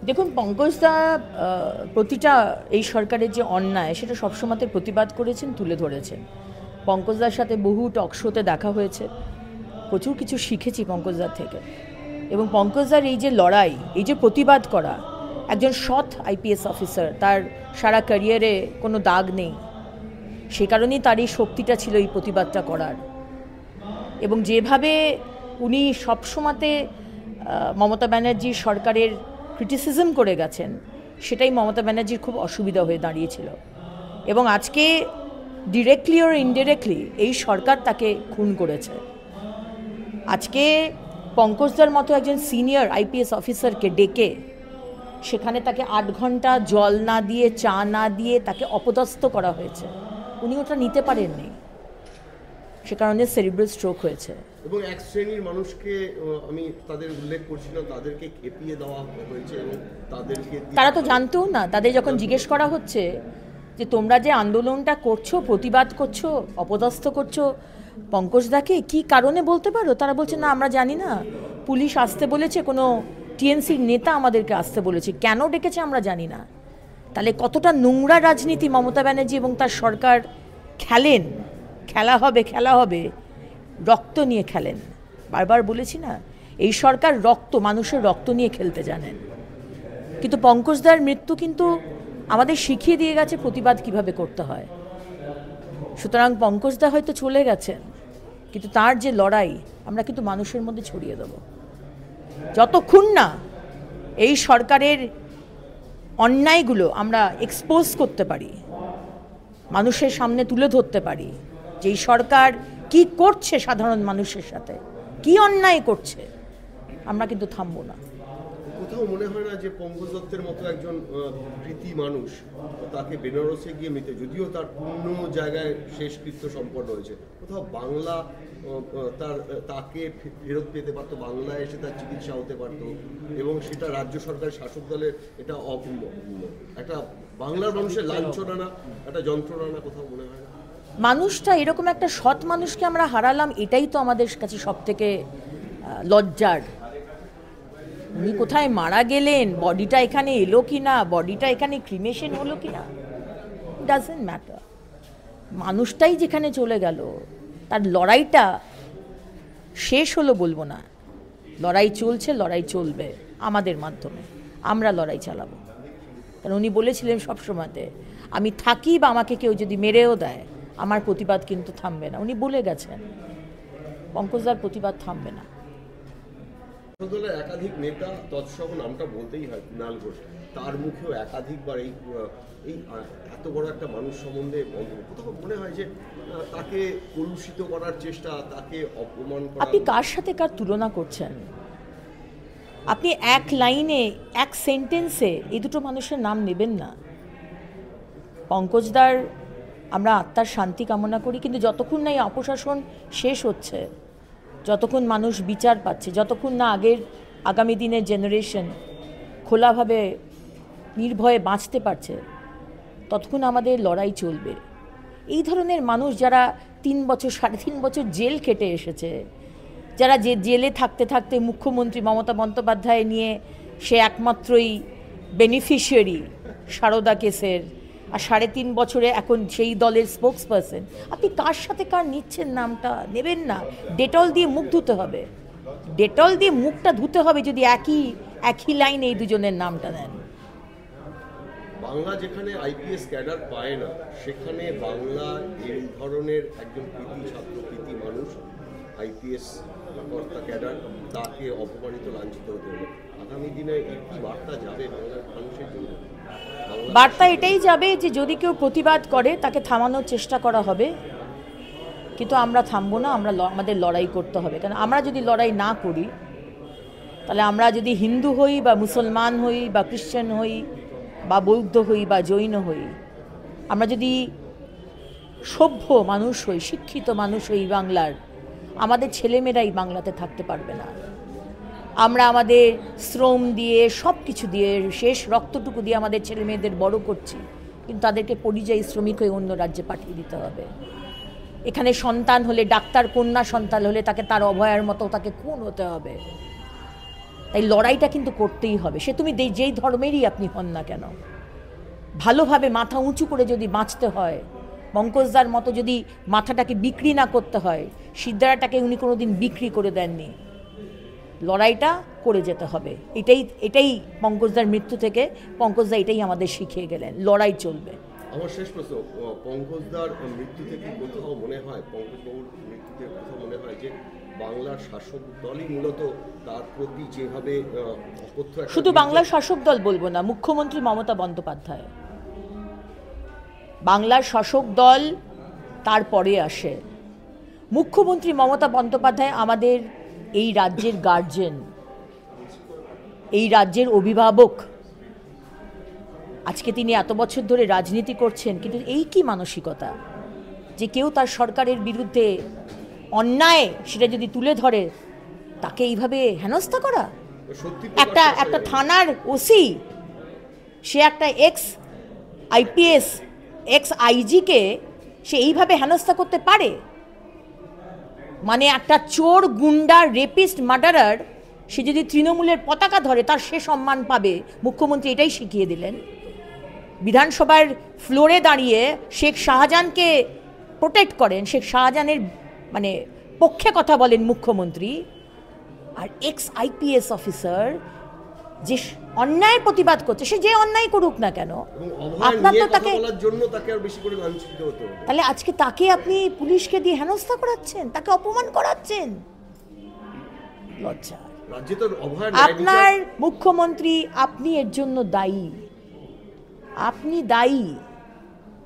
দেখুন পঙ্কজদা প্রতিটা এই সরকারের যে অন্যায় সেটা সবসময় প্রতিবাদ করেছেন, তুলে ধরেছেন। পঙ্কজদার সাথে বহু টক শোতে দেখা হয়েছে, প্রচুর কিছু শিখেছি পঙ্কজদার থেকে। এবং পঙ্কজদার এই যে লড়াই, এই যে প্রতিবাদ করা, একজন সৎ আইপিএস অফিসার, তার সারা ক্যারিয়ারে কোনো দাগ নেই, সে কারণেই তার এই শক্তিটা ছিল এই প্রতিবাদটা করার। এবং যেভাবে উনি সবসময়তে মমতা ব্যানার্জির সরকারের ক্রিটিসিজম করে গেছেন, সেটাই মমতা ব্যানার্জির খুব অসুবিধা হয়ে দাঁড়িয়েছিল। এবং আজকে ডিরেক্টলি ওর ইনডিরেক্টলি এই সরকার তাকে খুন করেছে। আজকে পঙ্কজদার মতো একজন সিনিয়র আইপিএস অফিসারকে ডেকে সেখানে তাকে 8 ঘন্টা জল না দিয়ে, চা না দিয়ে তাকে অপদস্থ করা হয়েছে। উনি ওটা নিতে পারেননি, সে কারণে সেরিব্রাল স্ট্রোক হয়েছে। এবং এক শ্রেণীর মানুষকে আমি তাদের উল্লেখ করছিলাম, তাদেরকে খেপিয়ে দেওয়া হয়েছে এবং তাদেরকে তারা তো জানতেও না। তাদের যখন জিজ্ঞেস করা হচ্ছে যে তোমরা যে আন্দোলনটা করছো, প্রতিবাদ করছো, অপদস্থ করছো পঙ্কজদাকে, কি কারণে বলতে পারো? তারা বলছে না আমরা জানি না, পুলিশ আসতে বলেছে, কোনো টিএমসির নেতা আমাদেরকে আসতে বলেছে, কেন ডেকেছে আমরা জানি না। তাহলে কতটা নোংরা রাজনীতি মমতা ব্যানার্জি এবং তার সরকার খেলেন। খেলা হবে রক্ত নিয়ে খেলেন। বারবার বলেছি না, এই সরকার মানুষের রক্ত নিয়ে খেলতে জানেন। কিন্তু পঙ্কজদার মৃত্যু কিন্তু আমাদের শিখিয়ে দিয়ে গেছে প্রতিবাদ কিভাবে করতে হয়। সুতরাং পঙ্কজদা হয়তো চলে গেছেন, কিন্তু তার যে লড়াই আমরা কিন্তু মানুষের মধ্যে ছড়িয়ে দেব। যতক্ষণ না এই সরকারের অন্যায়গুলো আমরা এক্সপোজ করতে পারি, মানুষের সামনে তুলে ধরতে পারি যে এই সরকার কি করছে, সাধারণ মানুষের সাথে কি অন্যায় করছে, আমরা কিন্তু থামবো না। কোথাও মনে হয় না যে পঙ্কজ দত্তের মতো একজন কৃতি মানুষ, তাকে বেনারসে গিয়ে মৃত্যু, যদিও তার পূর্ণ জায়গায় শেষকৃত্য সম্পন্ন হয়েছে, কোথাও বাংলা তাকে ফেরত পেতে পারতো, বাংলায় এসে তার চিকিৎসা হতে পারতো, এবং সেটা রাজ্য সরকারের শাসক দলের এটা একটা বাংলার মানুষের লাঞ্ছনা না, একটা যন্ত্রণা না, কোথাও মনে হয় না? মানুষটা এরকম একটা সৎ মানুষকে আমরা হারালাম, এটাই তো আমাদের কাছে সব থেকে লজ্জার। উনি কোথায় মারা গেলেন, বডিটা এখানে এলো কি না, বডিটা এখানে ক্রিমেশন হলো কি না, ডাজন্ট ম্যাটার। মানুষটাই যেখানে চলে গেল, তার লড়াইটা শেষ হলো বলবো না, লড়াই চলছে, লড়াই চলবে আমাদের মাধ্যমে, আমরা লড়াই চালাবো। কারণ উনি বলেছিলেন সবসময়তে, আমি থাকি বা আমাকে কেউ যদি মেরেও দেয়, আমার প্রতিবাদ কিন্তু থামবে না। উনি বলে গেছেন পঙ্কজদার প্রতিবাদ থামবে না। দলের একাধিক নেতা, তৎসহ নামটা বলতেই হয় কুণাল ঘোষ, তার মুখেও একাধিকবার এই এত বড় একটা মানুষ সম্বন্ধে কোথাও মনে হয় যে তাকে কলুষিত করার চেষ্টা, তাকে অপমান করা। আপনি কার সাথে কার তুলনা করছেন? আপনি এক লাইনে, এক সেন্টেন্সে এই দুটো মানুষের নাম নেবেন না। পঙ্কজদার আমরা আত্মার শান্তি কামনা করি, কিন্তু যতক্ষণ না এই অপশাসন শেষ হচ্ছে, যতক্ষণ মানুষ বিচার পাচ্ছে, যতক্ষণ না আগামী দিনের জেনারেশন খোলাভাবে নির্ভয়ে বাঁচতে পারছে, ততক্ষণ আমাদের লড়াই চলবে। এই ধরনের মানুষ যারা 3 বছর 3.5 বছর জেল কেটে এসেছে, যারা জেলে থাকতে থাকতে মুখ্যমন্ত্রী মমতা বন্দ্যোপাধ্যায় নিয়ে সে একমাত্রই বেনিফিশিয়ারি সারদা কেসের, আর 3.5 বছরে এখন সেই দলের স্পোক্স পারসন, আপনি কার সাথে কার নিচ্ছেন নামটা? নেবেন না। ডেটল দিয়ে মুখ ধুতে হবে, ডেটল দিয়ে মুখটা ধুতে হবে যদি একই লাইনে এই দুজনের নামটা নেন। বাংলা যেখানে আইপিএস ক্যাডার পায় না, সেখানে বাংলা এই ধরনের একজন কৃতি ছাত্র, কৃতি মানুষ, আইপিএস কর্তা ক্যাডার, তাকে অপমানিত, লাঞ্ছিত হতে হলো। আগামী দিনে কি বার্তা যাবে বাংলার মানুষের জন্য? বার্তা এটাই যাবে যে যদি কেউ প্রতিবাদ করে তাকে থামানোর চেষ্টা করা হবে, কিন্তু আমরা থামবো না, আমাদের লড়াই করতে হবে। কারণ আমরা যদি লড়াই না করি, তাহলে আমরা যদি হিন্দু হই বা মুসলমান হই বা খ্রিশ্চান হই বা বৌদ্ধ হই বা জৈন হই, আমরা যদি সভ্য মানুষ হই, শিক্ষিত মানুষ হই বাংলার, আমাদের ছেলেমেয়েরাই বাংলাতে থাকতে পারবে না। আমরা আমাদের শ্রম দিয়ে, সব কিছু দিয়ে, শেষ রক্তটুকু দিয়ে আমাদের ছেলে মেয়েদের বড় করছি, কিন্তু তাদেরকে পরিযায়ী শ্রমিক হয়ে অন্য রাজ্যে পাঠিয়ে দিতে হবে। এখানে সন্তান হলে, ডাক্তার কন্যা সন্তান হলে তাকে তার অভয়ার মতো তাকে খুন হতে হবে। তাই লড়াইটা কিন্তু করতেই হবে, সে তুমি যেই ধর্মেরই আপনি হন না কেন। ভালোভাবে মাথা উঁচু করে যদি বাঁচতে হয়, পঙ্কজদার মতো যদি মাথাটাকে বিক্রি না করতে হয়, সিদ্ধারাটাকে উনি কোনো দিন বিক্রি করে দেননি, লড়াইটা করে যেতে হবে। এটাই পঙ্কজদার মৃত্যু থেকে পঙ্কজদা এটাই আমাদের শিখিয়ে গেলেন, লড়াই চলবে। আমার শেষ প্রশ্ন, পঙ্কজদার মৃত্যু থেকে কোথাও মনে হয়, পঙ্কজবাবুর মৃত্যু থেকে কোথাও মনে হয় যে বাংলার শাসক দলই মূলত তার প্রতি যেভাবে শুধু বাংলার শাসক দল বলবো না, মুখ্যমন্ত্রী মমতা বন্দ্যোপাধ্যায়, বাংলার শাসক দল তারপরে আসে। মুখ্যমন্ত্রী মমতা বন্দ্যোপাধ্যায় আমাদের এই রাজ্যের গার্জেন, এই রাজ্যের অভিভাবক। আজকে তিনি এত বছর ধরে রাজনীতি করছেন, কিন্তু এই কি মানসিকতা যে কেউ তার সরকারের বিরুদ্ধে অন্যায় সেটা যদি তুলে ধরে তাকে এইভাবে হেনস্থা করা। একটা থানার ওসি, সে একটা এক্স আইপিএস এক্স আইজিকে সে এইভাবে হেনস্থা করতে পারে? মানে একটা চোর, গুন্ডা, রেপিস্ট, মার্ডারার সে যদি তৃণমূলের পতাকা ধরে তার সে সম্মান পাবে। মুখ্যমন্ত্রী এটাই শিখিয়ে দিলেন। বিধানসভার ফ্লোরে দাঁড়িয়ে শেখ শাহজাহানকে প্রোটেক্ট করেন, শেখ শাহজাহানের মানে পক্ষে কথা বলেন মুখ্যমন্ত্রী। আর এক্স আইপিএস অফিসার যে অন্যায় প্রতিবাদ করছে, সে যে অন্যায় করুক না কেন, আপনার তো তাকে তাহলে আজকে তাকে আপনি পুলিশকে দিয়ে হেনস্থা করাচ্ছেন, তাকে অপমান করাচ্ছেন। লজ্জা। আপনার মুখ্যমন্ত্রী, আপনি এর জন্য দায়ী, আপনি দায়ী।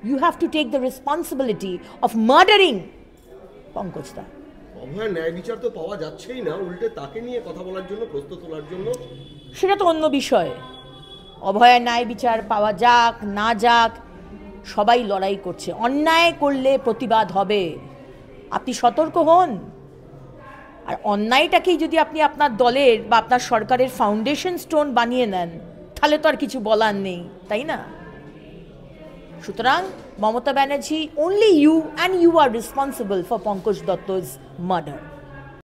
You have to take the responsibility of murdering পঙ্কজদা। অভয়ের ন্যায় বিচার তো পাওয়া যাচ্ছেই না, উল্টে তাকে নিয়ে কথা বলার জন্য, প্রশ্ন তোলার জন্য, সেটা তো অন্য বিষয়। অভয়ের ন্যায় বিচার পাওয়া যাক না যাক, সবাই লড়াই করছে। অন্যায় করলে প্রতিবাদ হবে, আপনি সতর্ক হন। আর অন্যায়টাকেই যদি আপনি আপনার দলের বা আপনার সরকারের ফাউন্ডেশন স্টোন বানিয়ে নেন, তাহলে তো আর কিছু বলার নেই, তাই না? সুতরাং Mamata Banerjee, only you and you are responsible for Pankaj Datta's murder.